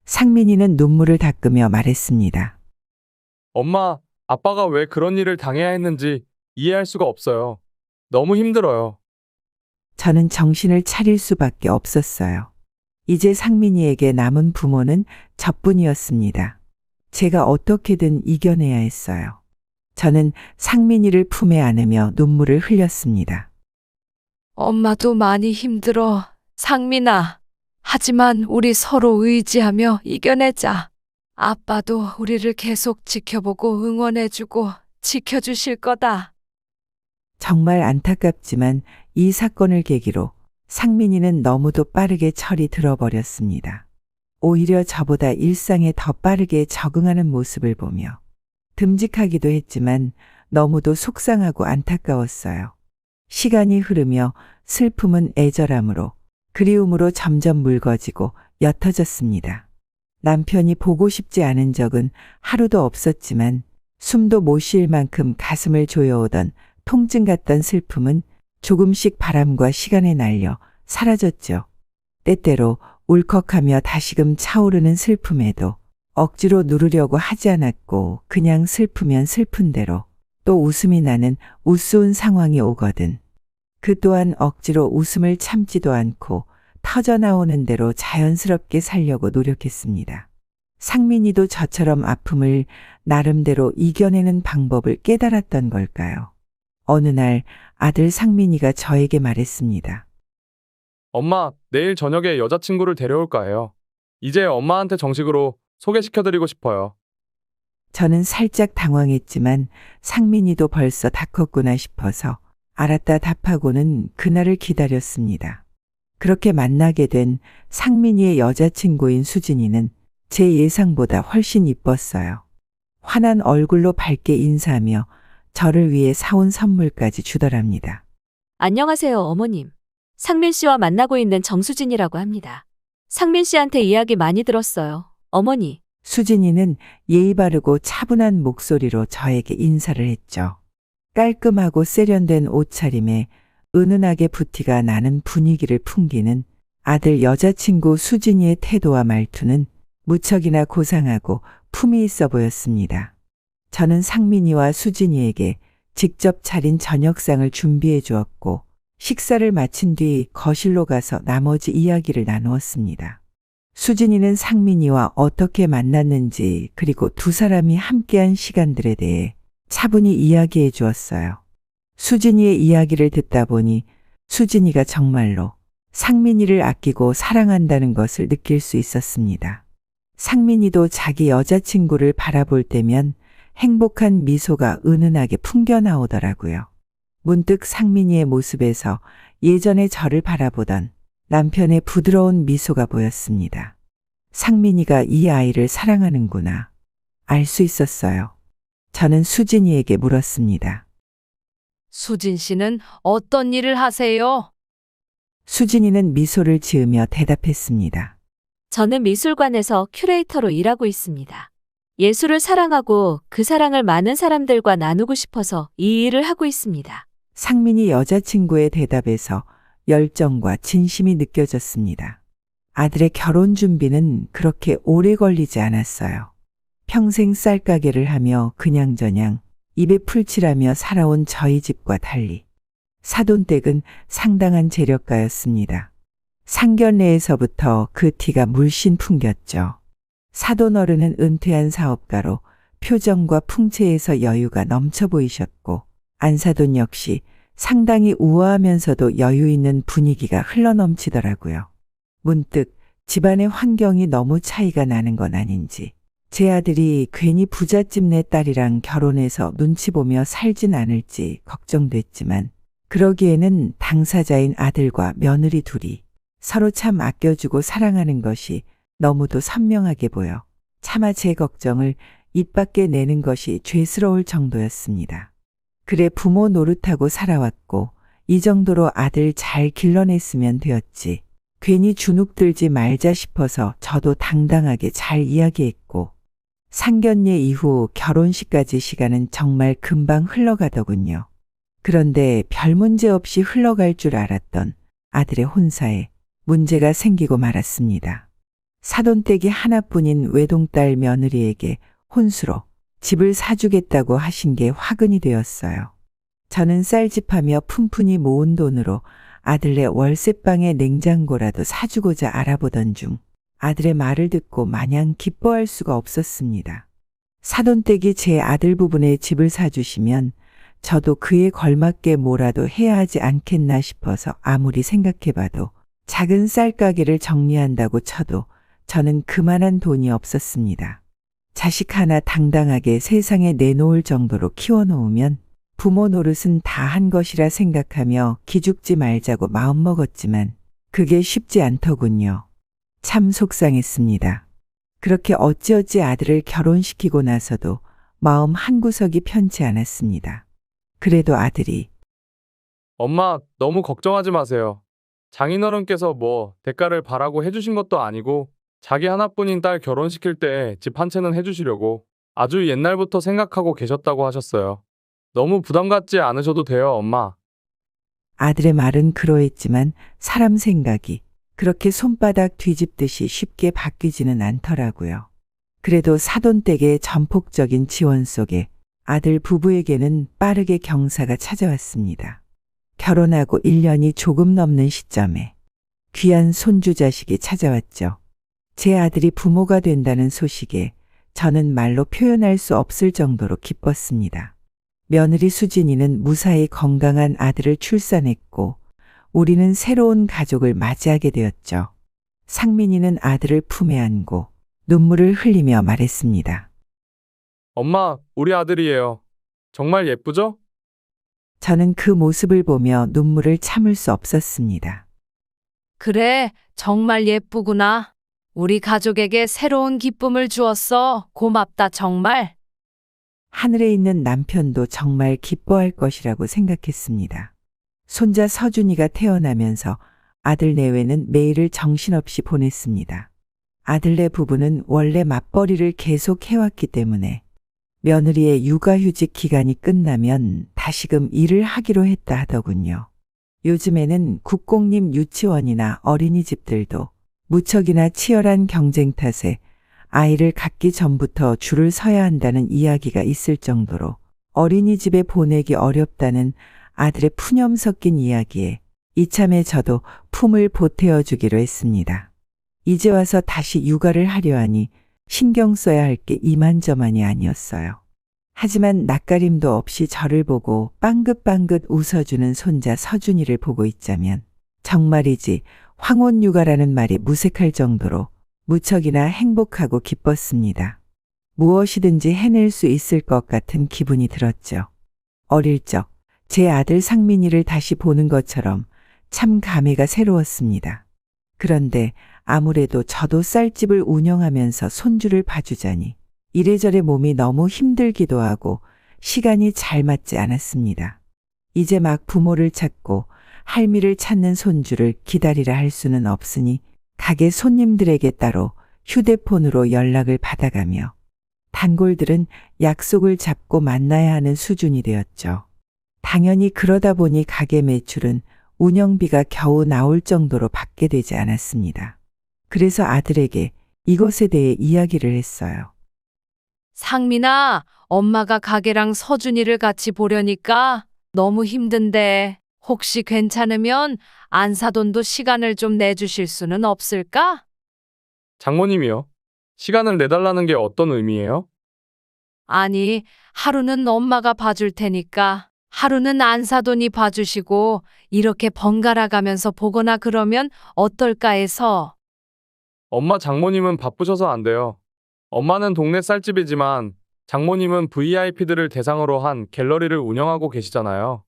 상민이는 눈물을 닦으며 말했습니다. 엄마, 아빠가 왜 그런 일을 당해야 했는지 이해할 수가 없어요. 너무 힘들어요. 저는 정신을 차릴 수밖에 없었어요. 이제 상민이에게 남은 부모는 저뿐이었습니다. 제가 어떻게든 이겨내야 했어요. 저는 상민이를 품에 안으며 눈물을 흘렸습니다. 엄마도 많이 힘들어, 상민아. 하지만 우리 서로 의지하며 이겨내자. 아빠도 우리를 계속 지켜보고 응원해주고 지켜주실 거다. 정말 안타깝지만 이 사건을 계기로 상민이는 너무도 빠르게 철이 들어버렸습니다. 오히려 저보다 일상에 더 빠르게 적응하는 모습을 보며 듬직하기도 했지만 너무도 속상하고 안타까웠어요. 시간이 흐르며 슬픔은 애절함으로 그리움으로 점점 묽어지고 옅어졌습니다. 남편이 보고 싶지 않은 적은 하루도 없었지만 숨도 못 쉴 만큼 가슴을 조여오던 통증 같던 슬픔은 조금씩 바람과 시간에 날려 사라졌죠. 때때로 울컥하며 다시금 차오르는 슬픔에도 억지로 누르려고 하지 않았고 그냥 슬프면 슬픈 대로 또 웃음이 나는 우스운 상황이 오거든. 그 또한 억지로 웃음을 참지도 않고 터져나오는 대로 자연스럽게 살려고 노력했습니다. 상민이도 저처럼 아픔을 나름대로 이겨내는 방법을 깨달았던 걸까요? 어느 날 아들 상민이가 저에게 말했습니다. 엄마, 내일 저녁에 여자친구를 데려올까 해요. 이제 엄마한테 정식으로 소개시켜드리고 싶어요. 저는 살짝 당황했지만 상민이도 벌써 다 컸구나 싶어서 알았다 답하고는 그날을 기다렸습니다. 그렇게 만나게 된 상민이의 여자친구인 수진이는 제 예상보다 훨씬 이뻤어요. 환한 얼굴로 밝게 인사하며 저를 위해 사온 선물까지 주더랍니다. 안녕하세요, 어머님. 상민 씨와 만나고 있는 정수진이라고 합니다. 상민 씨한테 이야기 많이 들었어요. 어머니. 수진이는 예의 바르고 차분한 목소리로 저에게 인사를 했죠. 깔끔하고 세련된 옷차림에 은은하게 부티가 나는 분위기를 풍기는 아들 여자친구 수진이의 태도와 말투는 무척이나 고상하고 품이 있어 보였습니다. 저는 상민이와 수진이에게 직접 차린 저녁상을 준비해 주었고 식사를 마친 뒤 거실로 가서 나머지 이야기를 나누었습니다. 수진이는 상민이와 어떻게 만났는지 그리고 두 사람이 함께한 시간들에 대해 차분히 이야기해 주었어요. 수진이의 이야기를 듣다 보니 수진이가 정말로 상민이를 아끼고 사랑한다는 것을 느낄 수 있었습니다. 상민이도 자기 여자친구를 바라볼 때면 행복한 미소가 은은하게 풍겨나오더라고요. 문득 상민이의 모습에서 예전에 저를 바라보던 남편의 부드러운 미소가 보였습니다. 상민이가 이 아이를 사랑하는구나. 알 수 있었어요. 저는 수진이에게 물었습니다. 수진 씨는 어떤 일을 하세요? 수진이는 미소를 지으며 대답했습니다. 저는 미술관에서 큐레이터로 일하고 있습니다. 예술을 사랑하고 그 사랑을 많은 사람들과 나누고 싶어서 이 일을 하고 있습니다. 상민이 여자친구의 대답에서 열정과 진심이 느껴졌습니다. 아들의 결혼 준비는 그렇게 오래 걸리지 않았어요. 평생 쌀가게를 하며 그냥저냥 입에 풀칠하며 살아온 저희 집과 달리 사돈댁은 상당한 재력가였습니다. 상견례에서부터 그 티가 물씬 풍겼죠. 사돈 어른은 은퇴한 사업가로 표정과 풍채에서 여유가 넘쳐 보이셨고 안사돈 역시 상당히 우아하면서도 여유 있는 분위기가 흘러넘치더라고요. 문득 집안의 환경이 너무 차이가 나는 건 아닌지 제 아들이 괜히 부잣집네 딸이랑 결혼해서 눈치 보며 살진 않을지 걱정됐지만 그러기에는 당사자인 아들과 며느리 둘이 서로 참 아껴주고 사랑하는 것이 너무도 선명하게 보여 차마 제 걱정을 입 밖에 내는 것이 죄스러울 정도였습니다. 그래 부모 노릇하고 살아왔고 이 정도로 아들 잘 길러냈으면 되었지. 괜히 주눅들지 말자 싶어서 저도 당당하게 잘 이야기했고 상견례 이후 결혼식까지 시간은 정말 금방 흘러가더군요. 그런데 별 문제 없이 흘러갈 줄 알았던 아들의 혼사에 문제가 생기고 말았습니다. 사돈댁이 하나뿐인 외동딸 며느리에게 혼수로 집을 사주겠다고 하신 게 화근이 되었어요. 저는 쌀집하며 푼푼히 모은 돈으로 아들네 월세방에 냉장고라도 사주고자 알아보던 중 아들의 말을 듣고 마냥 기뻐할 수가 없었습니다. 사돈댁이 제 아들 부분의 집을 사주시면 저도 그에 걸맞게 뭐라도 해야 하지 않겠나 싶어서 아무리 생각해봐도 작은 쌀가게를 정리한다고 쳐도 저는 그만한 돈이 없었습니다. 자식 하나 당당하게 세상에 내놓을 정도로 키워놓으면 부모 노릇은 다 한 것이라 생각하며 기죽지 말자고 마음먹었지만 그게 쉽지 않더군요. 참 속상했습니다. 그렇게 어찌어찌 아들을 결혼시키고 나서도 마음 한구석이 편치 않았습니다. 그래도 아들이 엄마, 너무 걱정하지 마세요. 장인어른께서 뭐 대가를 바라고 해주신 것도 아니고 자기 하나뿐인 딸 결혼시킬 때 집 한 채는 해주시려고 아주 옛날부터 생각하고 계셨다고 하셨어요. 너무 부담 갖지 않으셔도 돼요, 엄마. 아들의 말은 그러했지만 사람 생각이 그렇게 손바닥 뒤집듯이 쉽게 바뀌지는 않더라고요. 그래도 사돈댁의 전폭적인 지원 속에 아들 부부에게는 빠르게 경사가 찾아왔습니다. 결혼하고 1년이 조금 넘는 시점에 귀한 손주 자식이 찾아왔죠. 제 아들이 부모가 된다는 소식에 저는 말로 표현할 수 없을 정도로 기뻤습니다. 며느리 수진이는 무사히 건강한 아들을 출산했고 우리는 새로운 가족을 맞이하게 되었죠. 상민이는 아들을 품에 안고 눈물을 흘리며 말했습니다. 엄마, 우리 아들이에요. 정말 예쁘죠? 저는 그 모습을 보며 눈물을 참을 수 없었습니다. 그래, 정말 예쁘구나. 우리 가족에게 새로운 기쁨을 주었어. 고맙다, 정말. 하늘에 있는 남편도 정말 기뻐할 것이라고 생각했습니다. 손자 서준이가 태어나면서 아들 내외는 매일을 정신없이 보냈습니다. 아들네 부부는 원래 맞벌이를 계속 해왔기 때문에 며느리의 육아휴직 기간이 끝나면 다시금 일을 하기로 했다 하더군요. 요즘에는 국공립 유치원이나 어린이집들도 무척이나 치열한 경쟁 탓에 아이를 갖기 전부터 줄을 서야 한다는 이야기가 있을 정도로 어린이집에 보내기 어렵다는 아들의 푸념 섞인 이야기에 이참에 저도 품을 보태어 주기로 했습니다. 이제 와서 다시 육아를 하려 하니 신경 써야 할 게 이만저만이 아니었어요. 하지만 낯가림도 없이 저를 보고 빵긋빵긋 웃어주는 손자 서준이를 보고 있자면 정말이지 황혼육아라는 말이 무색할 정도로 무척이나 행복하고 기뻤습니다. 무엇이든지 해낼 수 있을 것 같은 기분이 들었죠. 어릴 적 제 아들 상민이를 다시 보는 것처럼 참 감회가 새로웠습니다. 그런데 아무래도 저도 쌀집을 운영하면서 손주를 봐주자니 이래저래 몸이 너무 힘들기도 하고 시간이 잘 맞지 않았습니다. 이제 막 부모를 찾고 할미를 찾는 손주를 기다리라 할 수는 없으니 가게 손님들에게 따로 휴대폰으로 연락을 받아가며 단골들은 약속을 잡고 만나야 하는 수준이 되었죠. 당연히 그러다 보니 가게 매출은 운영비가 겨우 나올 정도로 받게 되지 않았습니다. 그래서 아들에게 이것에 대해 이야기를 했어요. 상민아, 엄마가 가게랑 서준이를 같이 보려니까 너무 힘든데 혹시 괜찮으면 안사돈도 시간을 좀 내주실 수는 없을까? 장모님이요. 시간을 내달라는 게 어떤 의미예요? 아니, 하루는 엄마가 봐줄 테니까 하루는 안사돈이 봐주시고 이렇게 번갈아 가면서 보거나 그러면 어떨까 해서. 엄마 장모님은 바쁘셔서 안 돼요. 엄마는 동네 쌀집이지만 장모님은 VIP들을 대상으로 한 갤러리를 운영하고 계시잖아요.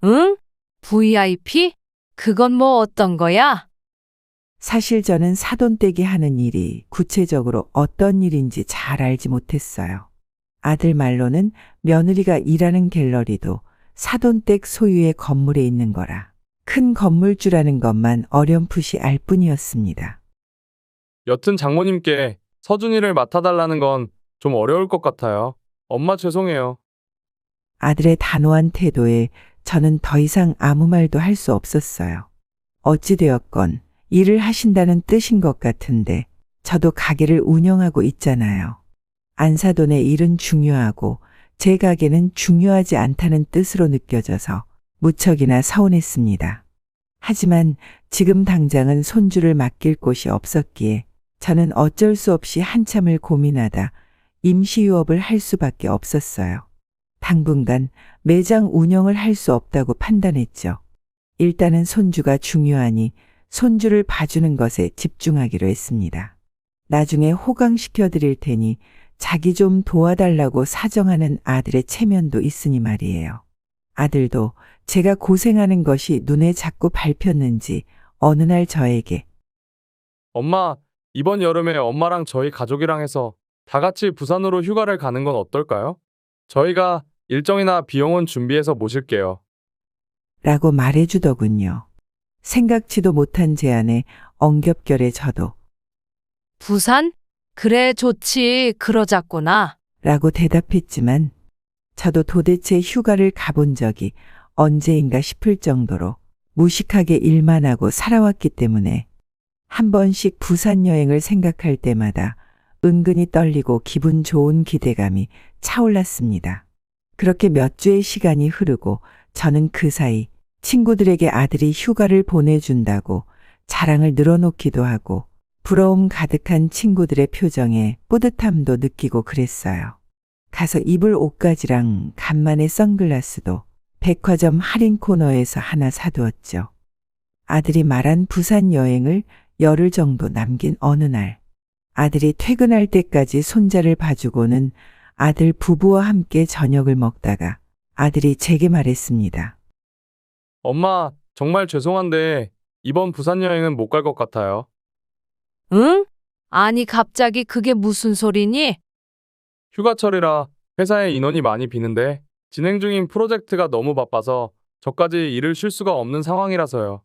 응? VIP? 그건 뭐 어떤 거야? 사실 저는 사돈댁이 하는 일이 구체적으로 어떤 일인지 잘 알지 못했어요. 아들 말로는 며느리가 일하는 갤러리도 사돈댁 소유의 건물에 있는 거라 큰 건물주라는 것만 어렴풋이 알 뿐이었습니다. 여튼 장모님께 서준이를 맡아달라는 건 좀 어려울 것 같아요. 엄마 죄송해요. 아들의 단호한 태도에 저는 더 이상 아무 말도 할 수 없었어요. 어찌되었건 일을 하신다는 뜻인 것 같은데 저도 가게를 운영하고 있잖아요. 안사돈의 일은 중요하고 제 가게는 중요하지 않다는 뜻으로 느껴져서 무척이나 서운했습니다. 하지만 지금 당장은 손주를 맡길 곳이 없었기에 저는 어쩔 수 없이 한참을 고민하다 임시유업을 할 수밖에 없었어요. 당분간 매장 운영을 할 수 없다고 판단했죠. 일단은 손주가 중요하니 손주를 봐주는 것에 집중하기로 했습니다. 나중에 호강시켜 드릴 테니 자기 좀 도와달라고 사정하는 아들의 체면도 있으니 말이에요. 아들도 제가 고생하는 것이 눈에 자꾸 밟혔는지 어느 날 저에게 엄마, 이번 여름에 엄마랑 저희 가족이랑 해서 다 같이 부산으로 휴가를 가는 건 어떨까요? 저희가 일정이나 비용은 준비해서 모실게요. 라고 말해주더군요. 생각지도 못한 제안에 엉겹결에 저도 부산? 그래, 좋지. 그러자꾸나. 라고 대답했지만 저도 도대체 휴가를 가본 적이 언제인가 싶을 정도로 무식하게 일만 하고 살아왔기 때문에 한 번씩 부산 여행을 생각할 때마다 은근히 떨리고 기분 좋은 기대감이 차올랐습니다. 그렇게 몇 주의 시간이 흐르고 저는 그 사이 친구들에게 아들이 휴가를 보내준다고 자랑을 늘어놓기도 하고 부러움 가득한 친구들의 표정에 뿌듯함도 느끼고 그랬어요. 가서 입을 옷가지랑 간만에 선글라스도 백화점 할인 코너에서 하나 사두었죠. 아들이 말한 부산 여행을 열흘 정도 남긴 어느 날, 아들이 퇴근할 때까지 손자를 봐주고는 아들 부부와 함께 저녁을 먹다가 아들이 제게 말했습니다. 엄마, 정말 죄송한데 이번 부산 여행은 못 갈 것 같아요. 응? 아니, 갑자기 그게 무슨 소리니? 휴가철이라 회사에 인원이 많이 비는데 진행 중인 프로젝트가 너무 바빠서 저까지 일을 쉴 수가 없는 상황이라서요.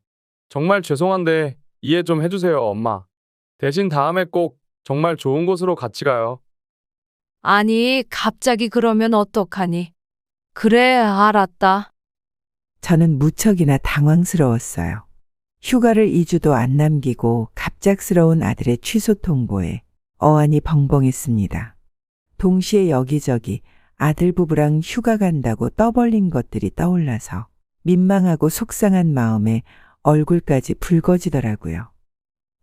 정말 죄송한데 이해 좀 해주세요, 엄마. 대신 다음에 꼭 정말 좋은 곳으로 같이 가요. 아니, 갑자기 그러면 어떡하니? 그래, 알았다. 저는 무척이나 당황스러웠어요. 휴가를 2주도 안 남기고 갑작스러운 아들의 취소 통보에 어안이 벙벙했습니다. 동시에 여기저기 아들 부부랑 휴가 간다고 떠벌린 것들이 떠올라서 민망하고 속상한 마음에 얼굴까지 붉어지더라고요.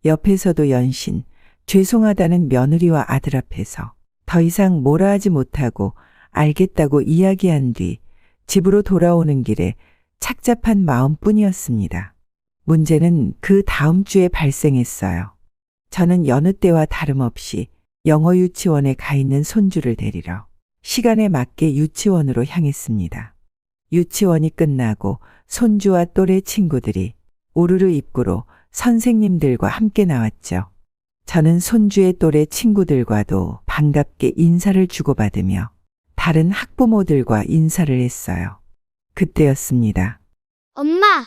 옆에서도 연신 죄송하다는 며느리와 아들 앞에서 더 이상 뭐라 하지 못하고 알겠다고 이야기한 뒤 집으로 돌아오는 길에 착잡한 마음뿐이었습니다. 문제는 그 다음 주에 발생했어요. 저는 여느 때와 다름없이 영어 유치원에 가 있는 손주를 데리러 시간에 맞게 유치원으로 향했습니다. 유치원이 끝나고 손주와 또래 친구들이 우르르 입구로 선생님들과 함께 나왔죠. 저는 손주의 또래 친구들과도 반갑게 인사를 주고받으며 다른 학부모들과 인사를 했어요. 그때였습니다. 엄마,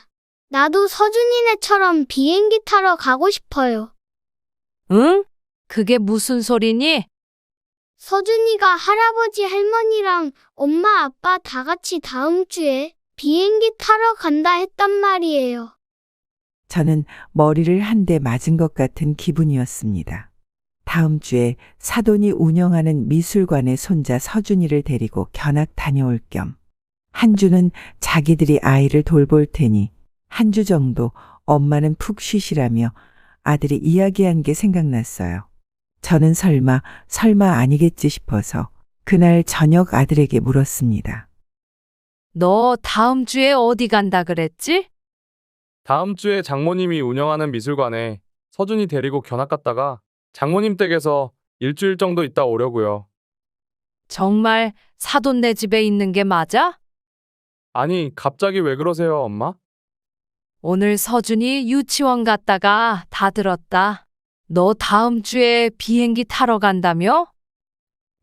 나도 서준이네처럼 비행기 타러 가고 싶어요. 응? 그게 무슨 소리니? 서준이가 할아버지 할머니랑 엄마 아빠 다 같이 다음 주에 비행기 타러 간다 했단 말이에요. 저는 머리를 한 대 맞은 것 같은 기분이었습니다. 다음 주에 사돈이 운영하는 미술관에 손자 서준이를 데리고 견학 다녀올 겸 한 주는 자기들이 아이를 돌볼 테니 한 주 정도 엄마는 푹 쉬시라며 아들이 이야기한 게 생각났어요. 저는 설마 아니겠지 싶어서 그날 저녁 아들에게 물었습니다. 너 다음 주에 어디 간다 그랬지? 다음 주에 장모님이 운영하는 미술관에 서준이 데리고 견학 갔다가 장모님 댁에서 일주일 정도 있다 오려고요. 정말 사돈 네 집에 있는 게 맞아? 아니, 갑자기 왜 그러세요, 엄마? 오늘 서준이 유치원 갔다가 다 들었다. 너 다음 주에 비행기 타러 간다며?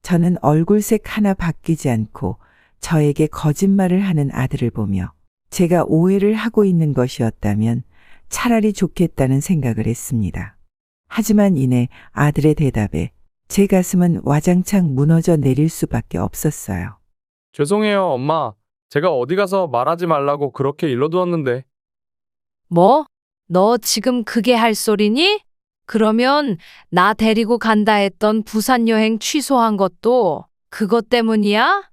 저는 얼굴색 하나 바뀌지 않고 저에게 거짓말을 하는 아들을 보며 제가 오해를 하고 있는 것이었다면 차라리 좋겠다는 생각을 했습니다. 하지만 이내 아들의 대답에 제 가슴은 와장창 무너져 내릴 수밖에 없었어요. 죄송해요, 엄마. 제가 어디 가서 말하지 말라고 그렇게 일러두었는데. 뭐? 너 지금 그게 할 소리니? 그러면 나 데리고 간다 했던 부산 여행 취소한 것도 그것 때문이야?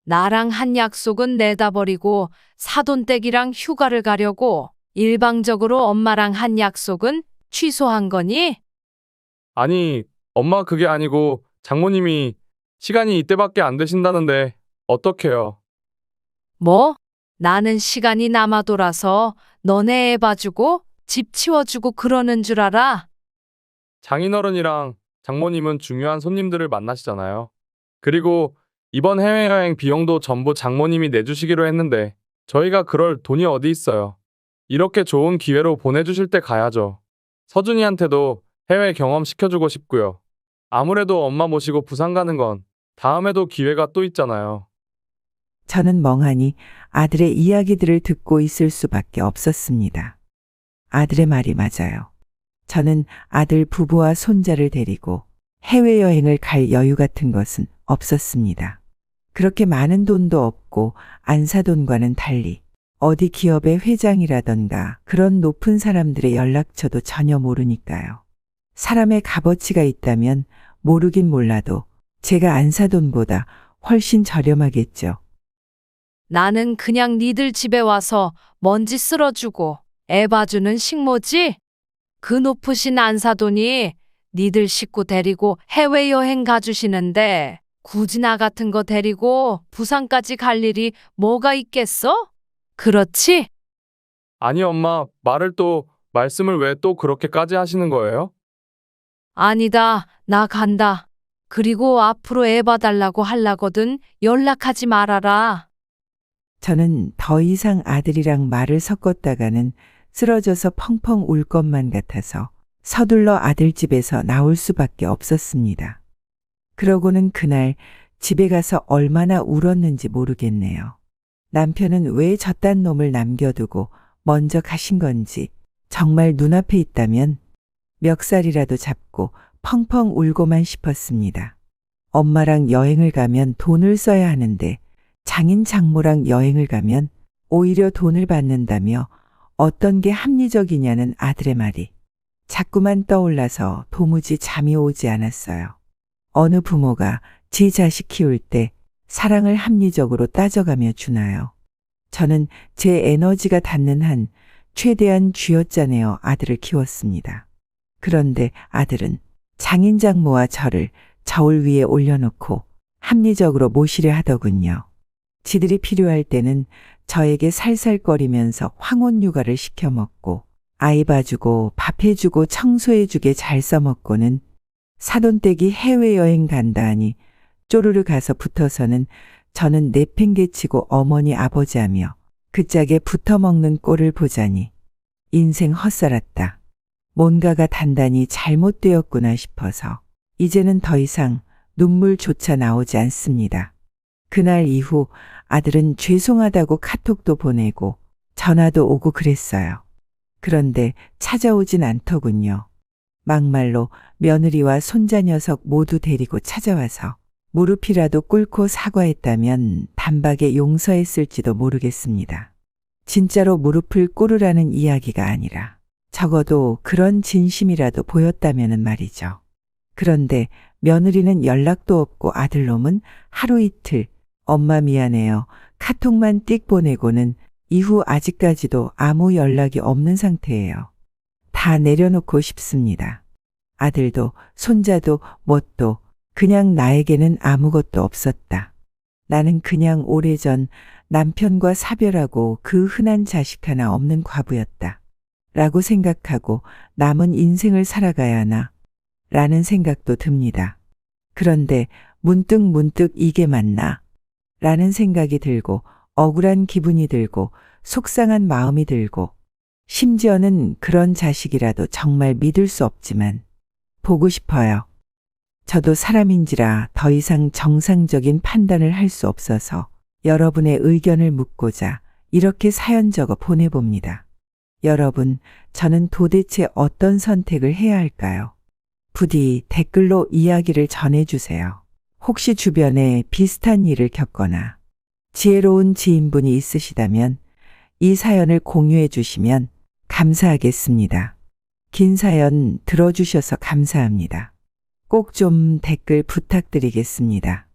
나랑 한 약속은 내다버리고 사돈댁이랑 휴가를 가려고 일방적으로 엄마랑 한 약속은 취소한 거니? 아니, 엄마 그게 아니고 장모님이 시간이 이때밖에 안 되신다는데 어떡해요? 뭐? 나는 시간이 남아 돌아서 너네 애 봐주고 집 치워주고 그러는 줄 알아? 장인어른이랑 장모님은 중요한 손님들을 만나시잖아요. 그리고 이번 해외여행 비용도 전부 장모님이 내주시기로 했는데 저희가 그럴 돈이 어디 있어요. 이렇게 좋은 기회로 보내주실 때 가야죠. 서준이한테도 해외 경험 시켜주고 싶고요. 아무래도 엄마 모시고 부산 가는 건 다음에도 기회가 또 있잖아요. 저는 멍하니 아들의 이야기들을 듣고 있을 수밖에 없었습니다. 아들의 말이 맞아요. 저는 아들 부부와 손자를 데리고 해외여행을 갈 여유 같은 것은 없었습니다. 그렇게 많은 돈도 없고 안사돈과는 달리 어디 기업의 회장이라던가 그런 높은 사람들의 연락처도 전혀 모르니까요. 사람의 값어치가 있다면 모르긴 몰라도 제가 안 사돈보다 훨씬 저렴하겠죠. 나는 그냥 니들 집에 와서 먼지 쓸어주고 애 봐주는 식모지? 그 높으신 안사돈이 니들 식구 데리고 해외여행 가주시는데 굳이 나 같은 거 데리고 부산까지 갈 일이 뭐가 있겠어? 그렇지? 아니 엄마, 말씀을 왜 또 그렇게까지 하시는 거예요? 아니다, 나 간다. 그리고 앞으로 애 봐달라고 하려거든 연락하지 말아라. 저는 더 이상 아들이랑 말을 섞었다가는 쓰러져서 펑펑 울 것만 같아서 서둘러 아들 집에서 나올 수밖에 없었습니다. 그러고는 그날 집에 가서 얼마나 울었는지 모르겠네요. 남편은 왜 저딴 놈을 남겨두고 먼저 가신 건지 정말 눈앞에 있다면 멱살이라도 잡고 펑펑 울고만 싶었습니다. 엄마랑 여행을 가면 돈을 써야 하는데 장인 장모랑 여행을 가면 오히려 돈을 받는다며 어떤 게 합리적이냐는 아들의 말이 자꾸만 떠올라서 도무지 잠이 오지 않았어요. 어느 부모가 지 자식 키울 때 사랑을 합리적으로 따져가며 주나요? 저는 제 에너지가 닿는 한 최대한 쥐어짜내어 아들을 키웠습니다. 그런데 아들은 장인 장모와 저를 저울 위에 올려놓고 합리적으로 모시려 하더군요. 지들이 필요할 때는 저에게 살살거리면서 황혼 육아를 시켜 먹고 아이 봐주고 밥 해주고 청소해주게 잘 써먹고는 사돈댁이 해외여행 간다 하니 쪼르르 가서 붙어서는 저는 내팽개치고 어머니 아버지 하며 그 짝에 붙어먹는 꼴을 보자니 인생 헛살았다. 뭔가가 단단히 잘못되었구나 싶어서 이제는 더 이상 눈물조차 나오지 않습니다. 그날 이후 아들은 죄송하다고 카톡도 보내고 전화도 오고 그랬어요. 그런데 찾아오진 않더군요. 막말로 며느리와 손자 녀석 모두 데리고 찾아와서 무릎이라도 꿇고 사과했다면 단박에 용서했을지도 모르겠습니다. 진짜로 무릎을 꿇으라는 이야기가 아니라 적어도 그런 진심이라도 보였다면은 말이죠. 그런데 며느리는 연락도 없고 아들놈은 하루 이틀 엄마 미안해요 카톡만 띡 보내고는 이후 아직까지도 아무 연락이 없는 상태예요. 다 내려놓고 싶습니다. 아들도 손자도 뭣도 그냥 나에게는 아무것도 없었다. 나는 그냥 오래전 남편과 사별하고 그 흔한 자식 하나 없는 과부였다. 라고 생각하고 남은 인생을 살아가야 하나? 라는 생각도 듭니다. 그런데 문득 이게 맞나? 라는 생각이 들고 억울한 기분이 들고 속상한 마음이 들고 심지어는 그런 자식이라도 정말 믿을 수 없지만 보고 싶어요. 저도 사람인지라 더 이상 정상적인 판단을 할 수 없어서 여러분의 의견을 묻고자 이렇게 사연 적어 보내봅니다. 여러분, 저는 도대체 어떤 선택을 해야 할까요? 부디 댓글로 이야기를 전해주세요. 혹시 주변에 비슷한 일을 겪거나 지혜로운 지인분이 있으시다면 이 사연을 공유해 주시면 감사하겠습니다. 긴 사연 들어주셔서 감사합니다. 꼭 좀 댓글 부탁드리겠습니다.